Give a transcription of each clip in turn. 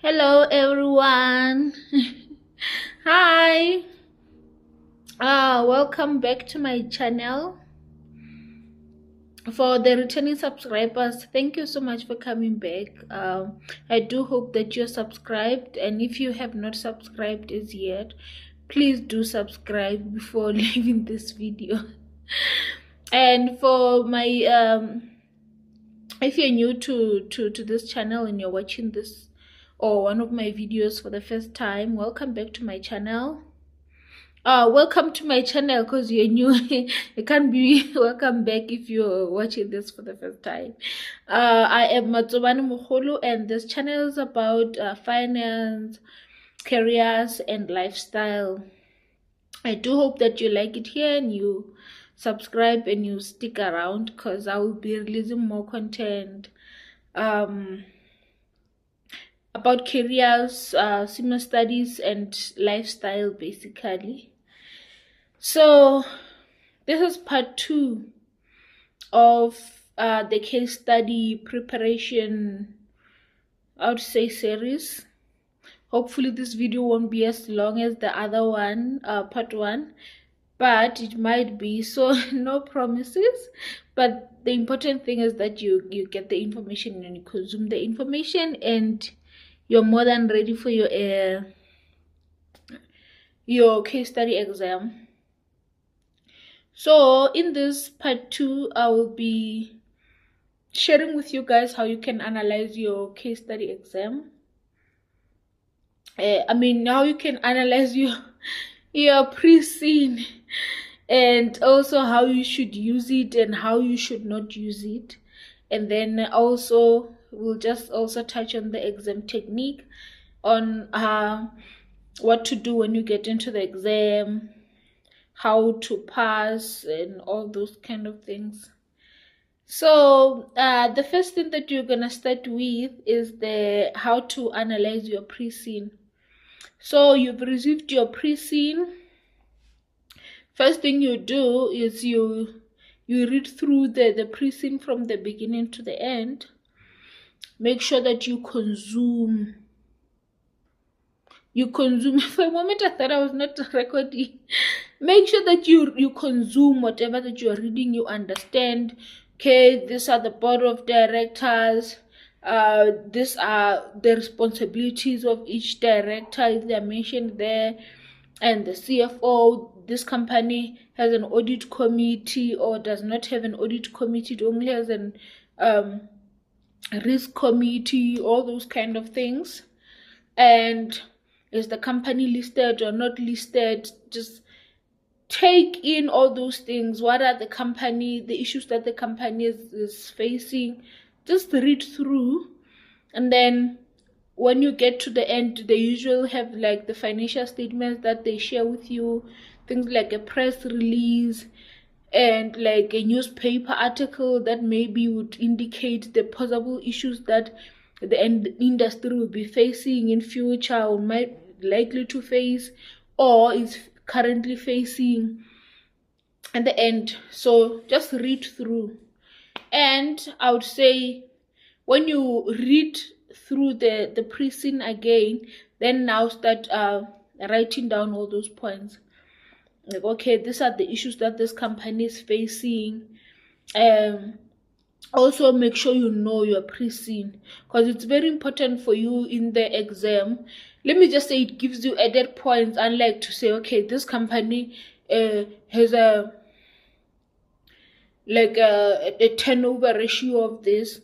Hello everyone. Hi. Welcome back to my channel. For the returning subscribers, thank you so much for coming back. I do hope that you're subscribed, and if you have not subscribed as yet, please do subscribe before leaving this video. And for my if you're new to this channel and you're watching this or one of my videos for the first time, welcome back to my channel. Welcome to my channel because you're new. You can't be welcome back if you're watching this for the first time. I am Matsobane Mogolo, and this channel is about finance, careers, and lifestyle. I do hope that you like it here and you subscribe and you stick around, because I will be releasing more content about careers, CIMA studies, and lifestyle, basically. So this is part 2 of the case study preparation, I would say, series. Hopefully this video won't be as long as the other one, part 1, but it might be, so no promises. But the important thing is that you get the information and you consume the information, and you're more than ready for your case study exam. So in this part 2, I will be sharing with you guys how you can analyze your case study exam. How you can analyze your pre-scene, and also how you should use it and how you should not use it. And then also we'll just also touch on the exam technique, on what to do when you get into the exam, how to pass, and all those kind of things. So the first thing that you're gonna start with is the how to analyze your pre-scene. So you've received your pre-scene. First thing you do is you read through the pre-scene from the beginning to the end. Make sure that you consume. For a moment I thought I was not recording. Make sure that you consume whatever that you're reading. You understand, okay, these are the board of directors, these are the responsibilities of each director if they're mentioned there, and the CFO. This company has an audit committee or does not have an audit committee. It only has an risk committee, all those kind of things. And is the company listed or not listed? Just take in all those things. What are the issues that the company is facing? Just read through, and then when you get to the end, they usually have like the financial statements that they share with you, things like a press release and like a newspaper article that maybe would indicate the possible issues that the industry will be facing in future, or might likely to face, or is currently facing at the end. So just read through, and I would say when you read through the pre-scene again, then now start writing down all those points. Like, okay, these are the issues that this company is facing. Also make sure you know your pre-scene, because it's very important for you in the exam. Let me just say, it gives you added points, unlike to say, okay, this company has a turnover ratio of this,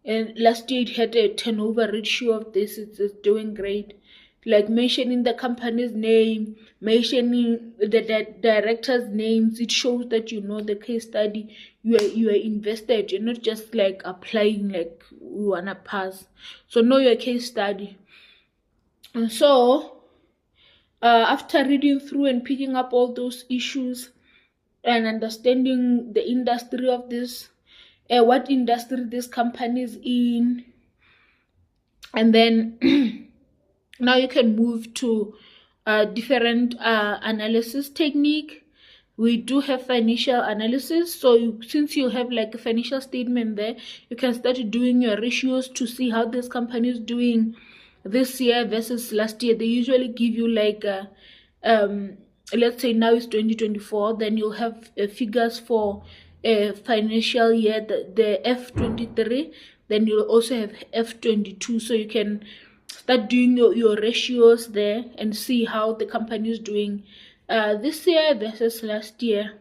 and last year it had a turnover ratio of this, it's doing great. Like mentioning the company's name, mentioning the directors' names, it shows that you know the case study. You are invested. You're not just like applying like we wanna pass. So know your case study. And so after reading through and picking up all those issues and understanding the industry of this, what industry this company is in, and then now you can move to different analysis technique. We do have financial analysis. So since you have like a financial statement there, you can start doing your ratios to see how this company is doing this year versus last year. They usually give you like let's say now it's 2024, then you'll have figures for financial year, the F23, then you'll also have F22, so you can start doing your ratios there and see how the company is doing this year versus last year.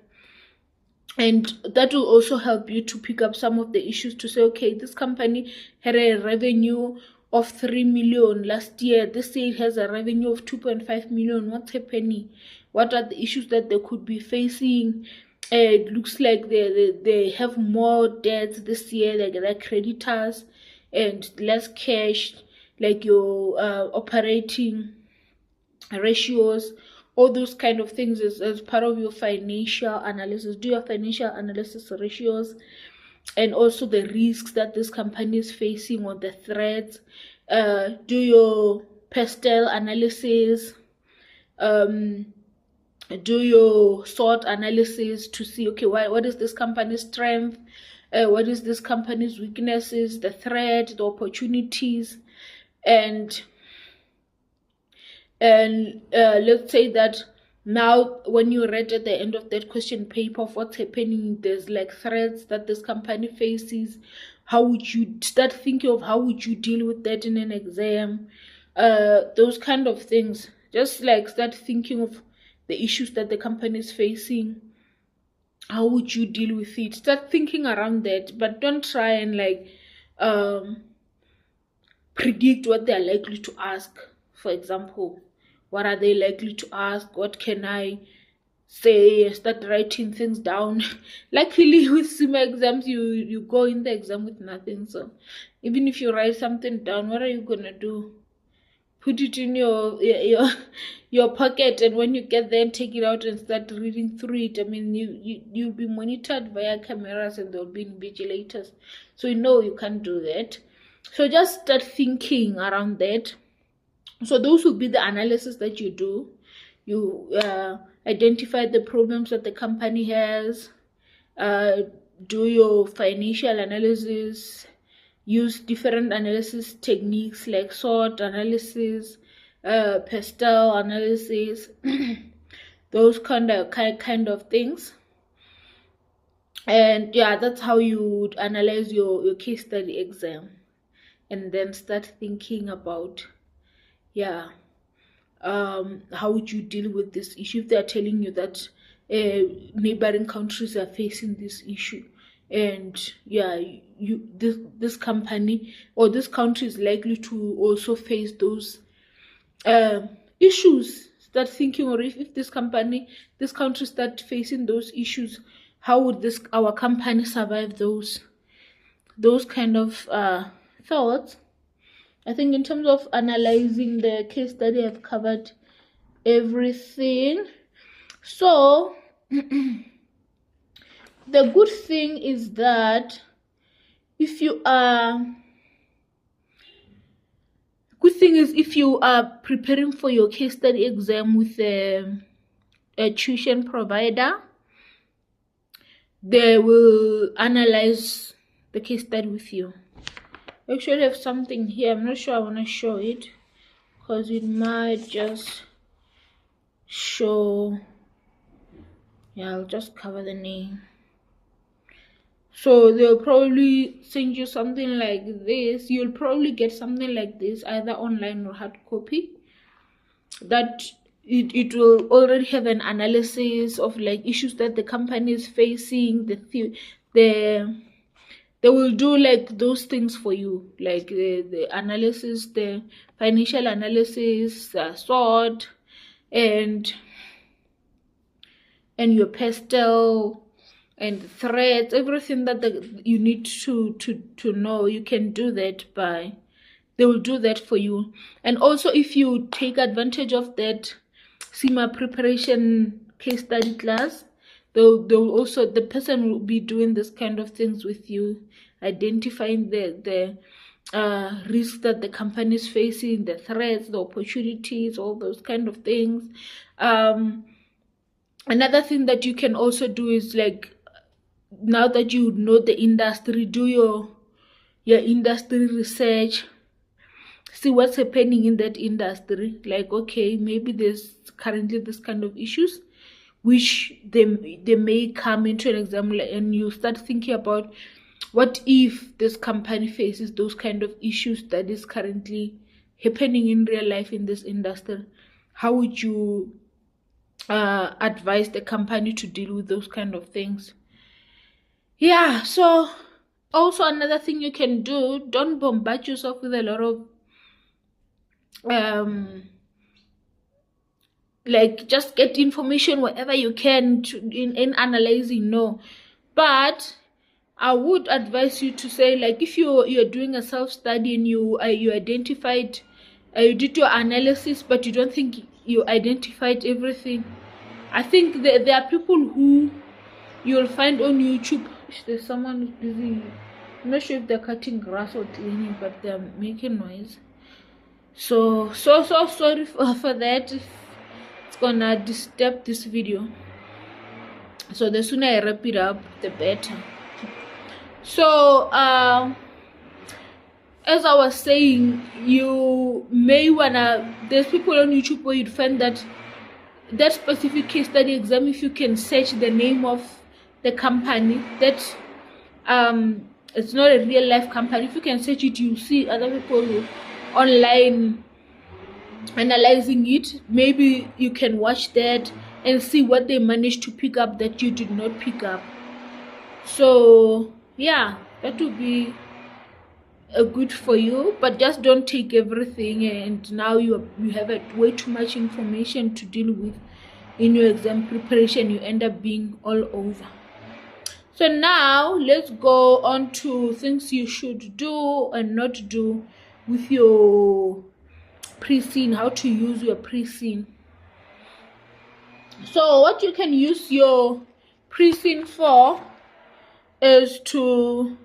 And that will also help you to pick up some of the issues to say, okay, this company had a revenue of 3 million last year. This year it has a revenue of 2.5 million. What's happening? What are the issues that they could be facing? It looks like they have more debts this year, like their creditors, and less cash, like your operating ratios, all those kind of things as part of your financial analysis. Do your financial analysis ratios, and also the risks that this company is facing or the threats. Do your pastel analysis, do your SWOT analysis to see, okay, what is this company's strength, what is this company's weaknesses, the threat, the opportunities, and let's say that now when you read at the end of that question paper of what's happening, there's like threats that this company faces. How would you start thinking of how would you deal with that in an exam? Those kind of things. Just like start thinking of the issues that the company is facing. How would you deal with it? Start thinking around that, but don't try and like predict what they're likely to ask. For example, what are they likely to ask? What can I say? Start writing things down. Luckily with CIMA exams, you go in the exam with nothing. So even if you write something down, what are you gonna do? Put it in your pocket, and when you get there, take it out and start reading through it. I mean, you'll be monitored via cameras, and there'll be invigilators, so you can't do that. So just start thinking around that. So those will be the analysis that you do. You identify the problems that the company has, do your financial analysis, use different analysis techniques like SWOT analysis, pastel analysis, those kind of things. And yeah, that's how you would analyze your case study exam, and then start thinking about how would you deal with this issue if they're telling you that neighboring countries are facing this issue, and this company or this country is likely to also face those issues. Start thinking, or if this country start facing those issues, how would our company survive those kind of thoughts. I think in terms of analyzing the case study, I've covered everything. So the good thing is that if you are preparing for your case study exam with a tuition provider, they will analyze the case study with you. I actually have something here. I'm not sure I want to show it because it might just show. I'll just cover the name. So they'll probably send you something like this. You'll probably get something like this either online or hard copy. That it will already have an analysis of like issues that the company is facing. They will do like those things for you, like the analysis, the financial analysis, SWOT, and your pastel and threads, everything that you need to know. You can do that they will do that for you. And also, if you take advantage of that CIMA preparation case study class, the person will be doing this kind of things with you, identifying the risks that the company is facing, the threats, the opportunities, all those kind of things. Another thing that you can also do is, like, now that you know the industry, do your industry research. see what's happening in that industry. Like, okay, maybe there's currently this kind of issues which they may come into an exam, and you start thinking about what if this company faces those kind of issues that is currently happening in real life in this industry. How would you advise the company to deal with those kind of things? Yeah, so also another thing you can do, don't bombard yourself with a lot of like just get information wherever you can in analyzing. No, but I would advise you to say, like, if you're doing a self-study and you identified, you did your analysis, but you don't think you identified everything. I think there are people who you'll find on YouTube. There's someone who's busy. I'm not sure if they're cutting grass or cleaning, but they're making noise. So sorry for that. It's gonna disturb this video. So the sooner I wrap it up, the better. So as I was saying, you may wanna, there's people on YouTube where you'd find that specific case study exam, if you can search the name of the company, that it's not a real life company, if you can search it, you see other people online analyzing it. Maybe you can watch that and see what they managed to pick up that you did not pick up. So yeah, that would be good for you, but just don't take everything and now you have way too much information to deal with in your exam preparation. You end up being all over. So now let's go on to things you should do and not do with your pre-scene, how to use your pre-scene. So what you can use your pre-scene for is to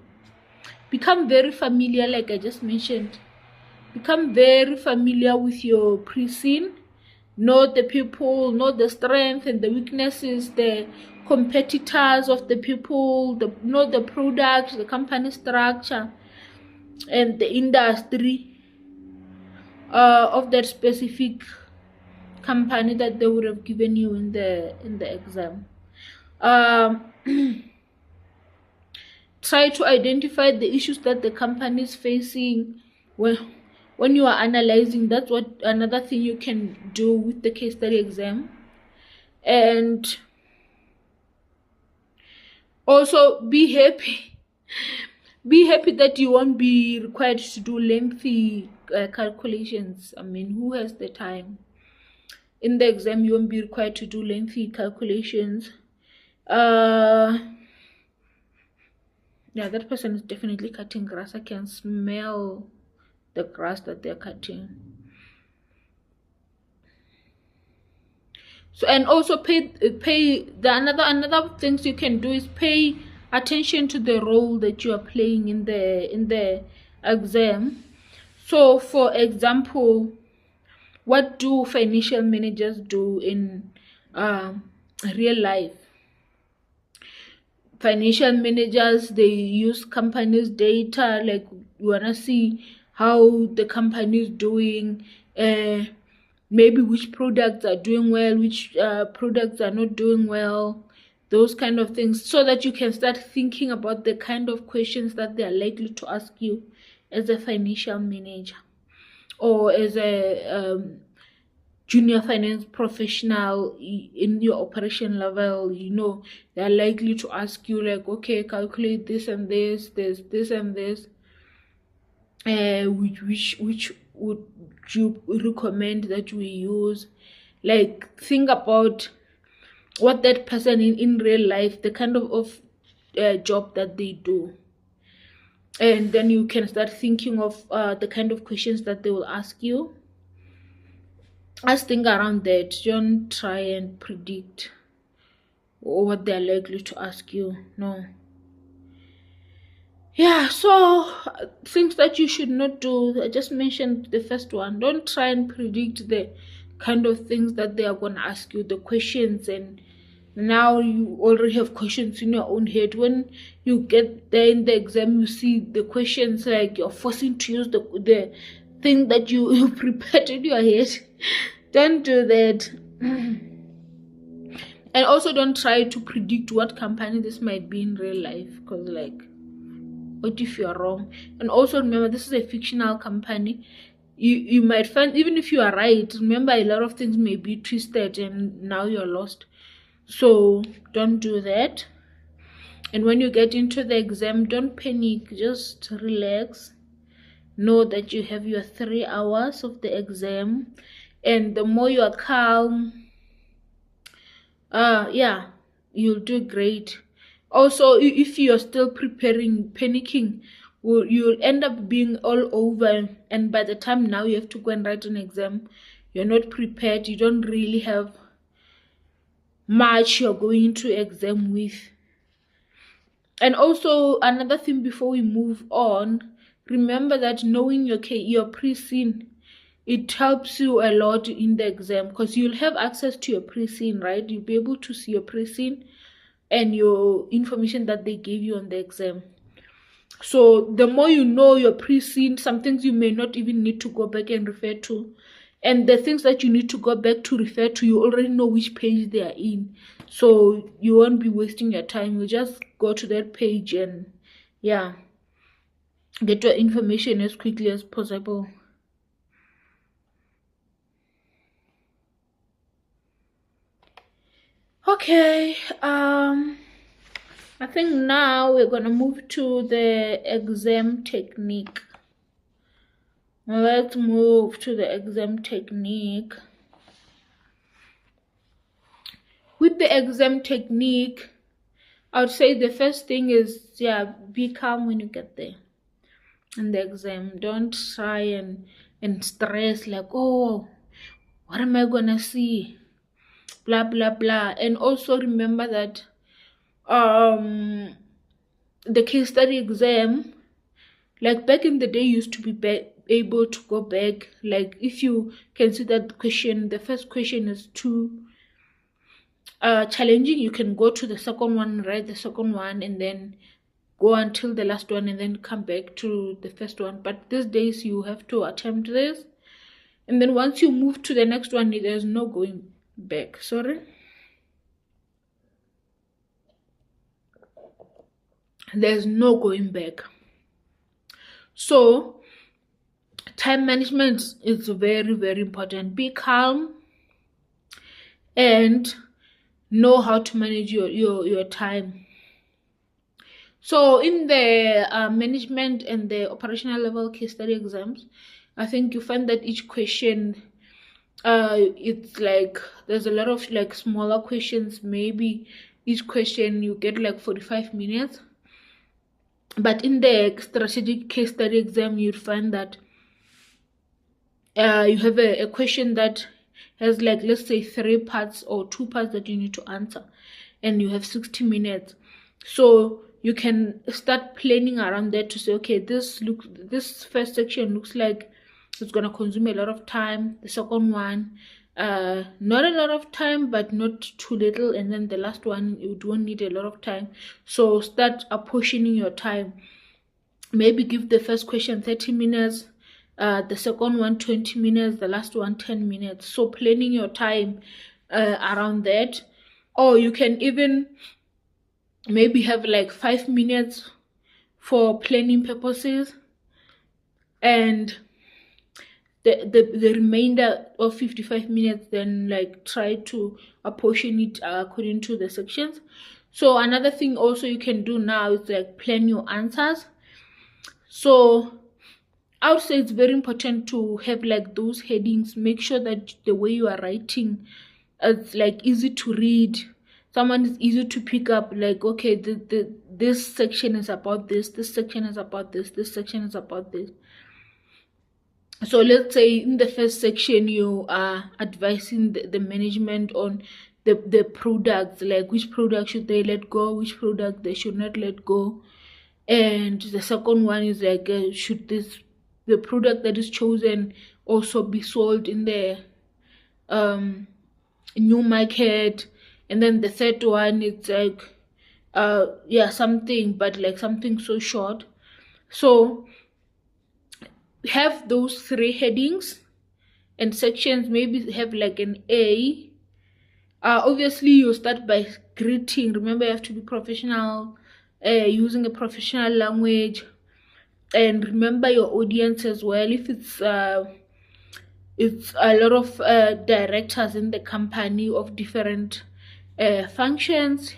become very familiar, like I just mentioned. Become very familiar with your pre-scene. Know the people, know the strengths and the weaknesses, the competitors of the people, know the product, the company structure, and the industry of that specific company that they would have given you in the exam. Try to identify the issues that the company is facing when you are analyzing. That's what another thing you can do with the case study exam. And also be happy that you won't be required to do lengthy calculations. I mean, who has the time? In the exam, you won't be required to do lengthy calculations. Yeah, that person is definitely cutting grass. I can smell the grass that they're cutting. So, and also pay the another things you can do is pay attention to the role that you are playing in the exam. So for example, what do financial managers do in real life? Financial managers, they use companies' data. Like, you wanna see how the company is doing, maybe which products are doing well, which products are not doing well, those kind of things, so that you can start thinking about the kind of questions that they are likely to ask you as a financial manager or as a junior finance professional in your operation level. You know, they're likely to ask you, like, okay, calculate this and this, this and this, which would you recommend that we use? Like, think about what that person in real life, the kind of job that they do, and then you can start thinking of the kind of questions that they will ask you. Just think around that. Don't try and predict what they're likely to ask you. No. Yeah, so things that you should not do. I just mentioned the first one. Don't try and predict the kind of things that they are going to ask you, the questions, and now you already have questions in your own head. When you get there in the exam, you see the questions, like, you're forcing to use the thing that you prepared in your head. Don't do that. And also don't try to predict what company this might be in real life, because like, what if you're wrong? And also remember, this is a fictional company. You might find, even if you are right, remember a lot of things may be twisted and now you're lost. So don't do that. And when you get into the exam, don't panic, just relax. Know that you have your 3 hours of the exam, and the more you are calm, yeah, you'll do great. Also, if you're still preparing, panicking, you'll end up being all over, and by the time now you have to go and write an exam, you're not prepared. You don't really have much you're going to exam with. And also another thing before we move on, remember that knowing your pre-scene, it helps you a lot in the exam, because you'll have access to your pre-scene, right? You'll be able to see your pre-scene and your information that they gave you on the exam. So the more you know your pre-scene, some things you may not even need to go back and refer to, and the things that you need to go back to refer to, you already know which page they are in, so you won't be wasting your time. You just go to that page and yeah, get your information as quickly as possible. Okay, I think now we're gonna move to the exam technique. Let's move to the exam technique. With the exam technique, I would say the first thing is, yeah, be calm when you get there in the exam. Don't try and stress like, oh, what am I gonna see? Blah blah blah. And also remember that the case study exam, like back in the day, used to be able to go back. Like if you can see that question, the first question is too challenging, you can go to the second one, write the second one, and then go until the last one, and then come back to the first one. But these days you have to attempt this, and then once you move to the next one, there's no going back. Sorry, there's no going back. So time management is very, very important. Be calm and know how to manage your time. So in the management and the operational level case study exams, I think you find that each question, it's like there's a lot of like smaller questions. Maybe each question you get like 45 minutes. But in the strategic case study exam, you'd find that you have a question that has like, let's say 3 parts or 2 parts that you need to answer, and you have 60 minutes. So you can start planning around that to say, okay, this first section looks like it's gonna consume a lot of time. The second one, not a lot of time, but not too little. And then the last one, you don't need a lot of time. So start apportioning your time. Maybe give the first question 30 minutes, the second one 20 minutes, the last one 10 minutes. So planning your time around that. Or you can even maybe have like 5 minutes for planning purposes, and the remainder of 55 minutes, then like try to apportion it according to the sections. So another thing also you can do now is like plan your answers. So I would say it's very important to have like those headings. Make sure that the way you are writing, it's like easy to read. Someone is easy to pick up, like, okay, this section is about this section is about this section is about this. So let's say in the first section you are advising the management on the products, like which product should they let go, which product they should not let go. And the second one is like, should the product that is chosen also be sold in the new market. And then the third one, it's like yeah, something, but like something so short. So have those 3 headings and sections. Maybe have like an A. Obviously you start by greeting. Remember, you have to be professional, using a professional language, and remember your audience as well. If it's a lot of directors in the company of different functions,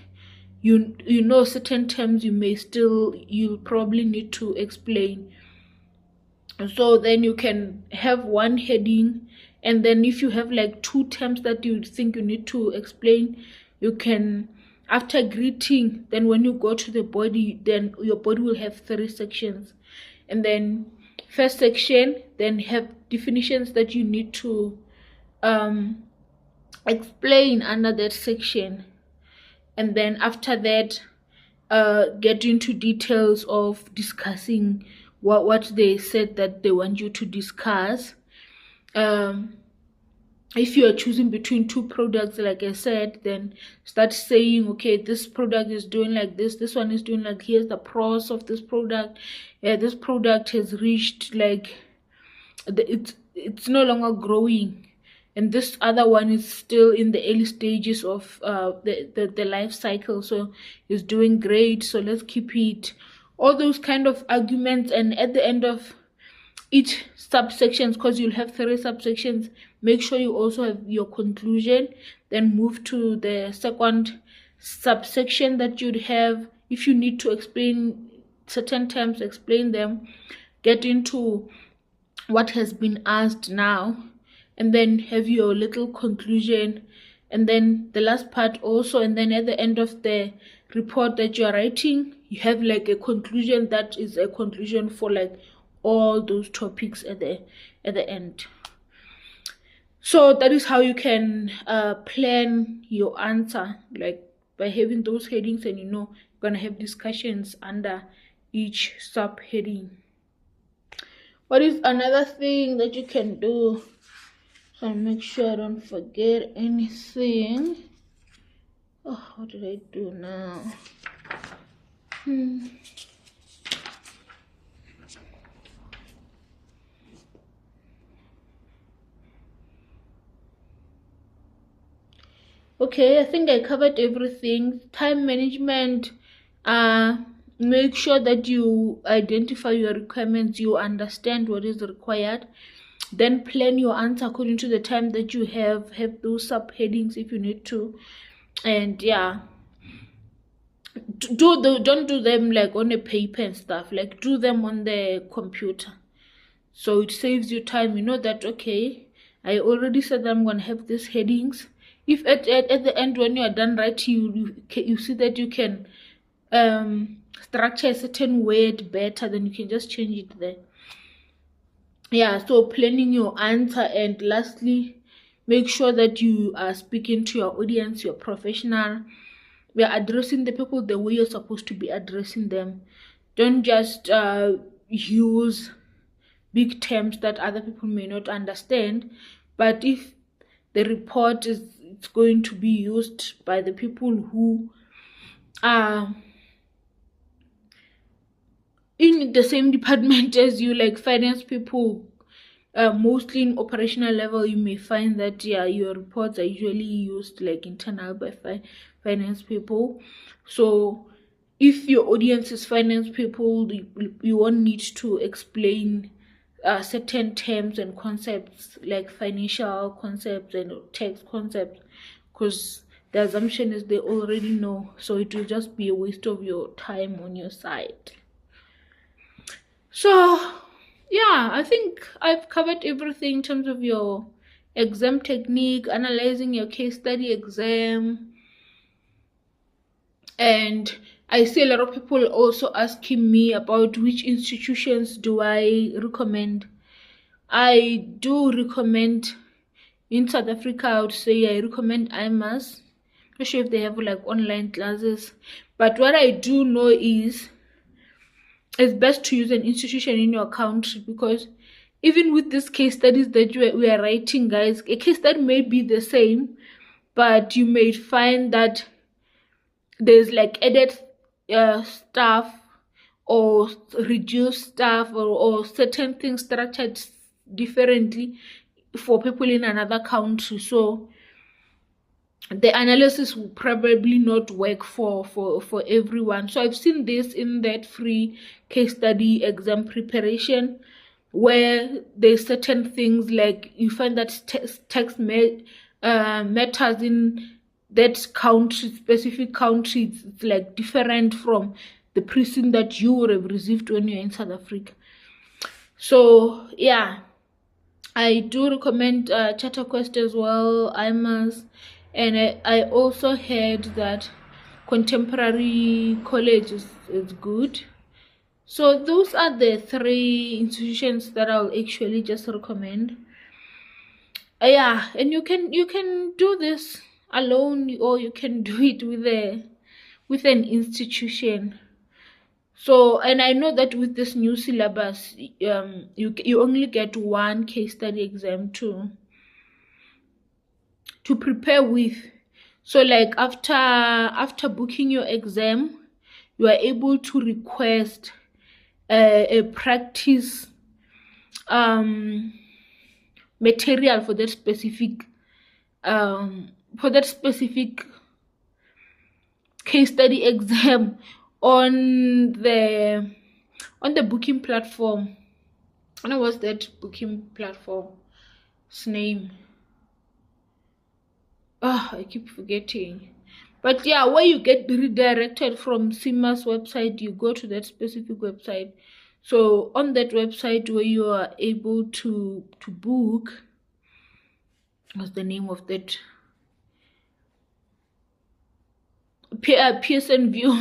you know certain terms you'll probably need to explain. So then you can have one heading, and then if you have like 2 terms that you think you need to explain, you can, after greeting, then when you go to the body, then your body will have 3 sections. And then first section, then have definitions that you need to explain under that section. And then after that, get into details of discussing what they said that they want you to discuss. If you are choosing between 2 products, like I said, then start saying, okay, this product is doing like this one is doing like, here's the pros of this product. This product has reached like it's no longer growing, and this other one is still in the early stages of the life cycle, so it's doing great, so let's keep it. All those kind of arguments. And at the end of each subsections, because you'll have 3 subsections, make sure you also have your conclusion. Then move to the second subsection that you'd have. If you need to explain certain terms, explain them. Get into what has been asked now, and then have your little conclusion, and then the last part also. And then at the end of the report that you are writing, you have like a conclusion that is a conclusion for like all those topics at the end. So that is how you can plan your answer, like by having those headings, and you're gonna have discussions under each subheading. What is another thing that you can do? So make sure I don't forget anything. Oh, what did I do now? Okay, I think I covered everything. Time management. Make sure that you identify your requirements, you understand what is required, then plan your answer according to the time that you have those subheadings if you need to. And yeah, don't do them like on a paper and stuff, like do them on the computer, so it saves you time. You know that, okay, I already said that I'm gonna have these headings. If at the end, when you are done writing, you see that you can structure a certain word better, then you can just change it there. Yeah, so planning your answer. And lastly, make sure that you are speaking to your audience, you're professional, we are addressing the people the way you're supposed to be addressing them. Don't just use big terms that other people may not understand. But if the report it's going to be used by the people who are in the same department as you, like finance people, mostly in operational level, you may find that your reports are usually used like internal by finance people. So if your audience is finance people, you won't need to explain certain terms and concepts like financial concepts and tax concepts, because the assumption is they already know, so it will just be a waste of your time on your side. So yeah, I think I've covered everything in terms of your exam technique, analyzing your case study exam. And I see a lot of people also asking me about which institutions do I recommend. I do recommend, in South Africa, I would say I recommend CIMA's. Not sure if they have like online classes, but what I do know is it's best to use an institution in your country, because even with these case studies that we are writing, guys, a case study may be the same, but you may find that there's like added stuff or reduce stuff, or certain things structured differently for people in another country. So the analysis will probably not work for everyone. So I've seen this in that free case study exam preparation, where there's certain things like you find that text matters in that country, specific country. It's like different from the pricing that you would have received when you're in South Africa. So yeah, I do recommend CharterQuest as well, IMAS, and I also heard that Contemporary College is good. So those are the 3 institutions that I'll actually just recommend. Yeah, and you can do this alone, or you can do it with an institution. So, and I know that with this new syllabus, you only get 1 case study exam to prepare with. So like after booking your exam, you are able to request a practice material for that specific case study exam on the booking platform. I know what's that booking platform's name. Oh, I keep forgetting. But yeah, where you get redirected from CIMA's website, you go to that specific website. So on that website where you are able to book, what's the name of that? Pearson View.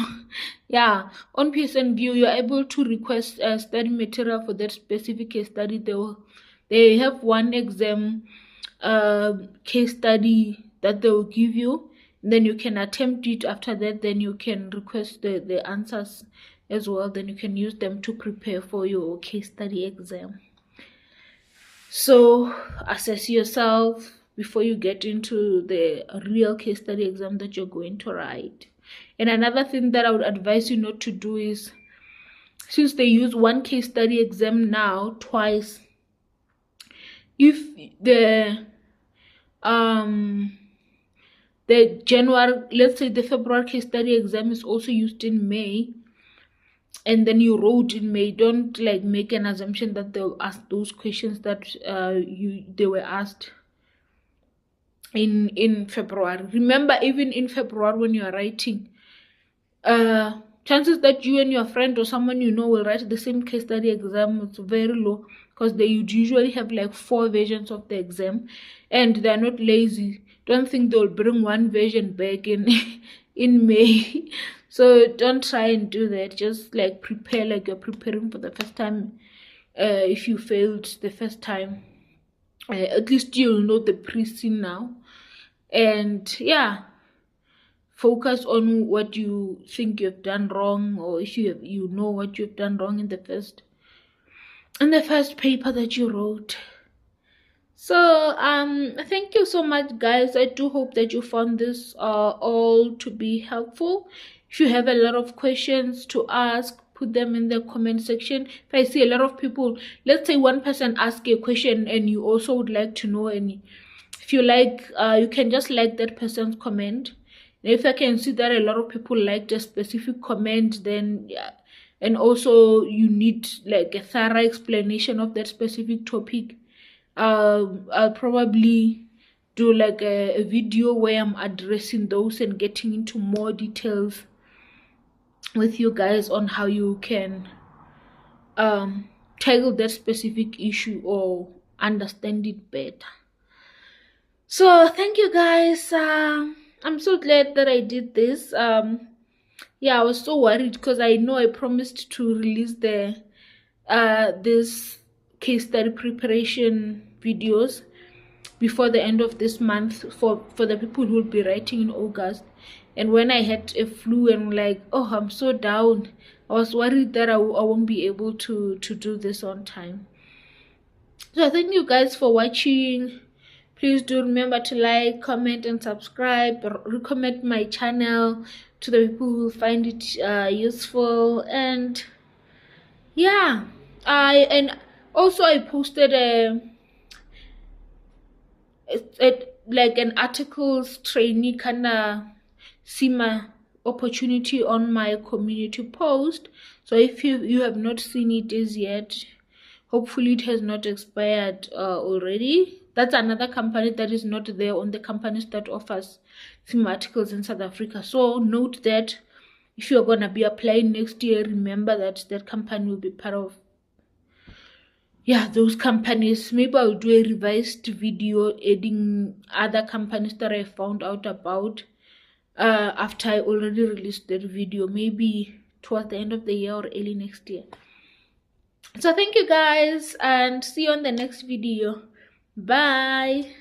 Yeah, on Pearson View, you're able to request study material for that specific case study. They have 1 exam case study that they will give you, and then you can attempt it. After that, then you can request the answers as well. Then you can use them to prepare for your case study exam. So assess yourself before you get into the real case study exam that you're going to write. And another thing that I would advise you not to do is, since they use 1 case study exam now twice, if the January, let's say the February case study exam is also used in May, and then you wrote in May, don't like make an assumption that they'll ask those questions that they were asked in February. Remember, even in February when you are writing, chances that you and your friend or someone you know will write the same case study exam is very low, because they usually have like 4 versions of the exam, and they're not lazy. Don't think they'll bring 1 version back in May. So don't try and do that. Just like prepare like you're preparing for the first time. If you failed the first time, at least you'll know the pre-scene now. And yeah, focus on what you think you've done wrong, or if you know what you've done wrong in the first paper that you wrote. So thank you so much, guys. I do hope that you found this all to be helpful. If you have a lot of questions to ask, put them in the comment section. If I see a lot of people, let's say one person ask a question and you also would like to know, and if you like, you can just like that person's comment. And if I can see that a lot of people liked a specific comment, then yeah, and also you need like a thorough explanation of that specific topic, I'll probably do like a video where I'm addressing those and getting into more details with you guys on how you can tackle that specific issue or understand it better. So thank you, guys. I'm so glad that I did this. Yeah, I was so worried because I know I promised to release the this case study preparation videos before the end of this month for the people who will be writing in August. And when I had a flu and like, oh, I'm so down, I was worried that I won't be able to do this on time. So thank you guys for watching. Please do remember to like, comment, and subscribe. Recommend my channel to the people who find it useful. And Yeah, and also I posted like an articles trainee kind of CIMA opportunity on my community post. So if you have not seen it as yet, hopefully it has not expired already. That's another company that is not there on the companies that offers CIMA articles in South Africa. So note that if you're gonna be applying next year, remember that that company will be part of, yeah, those companies. Maybe I'll do a revised video adding other companies that I found out about after I already released that video, maybe towards the end of the year or early next year. So thank you guys, and see you on the next video. Bye.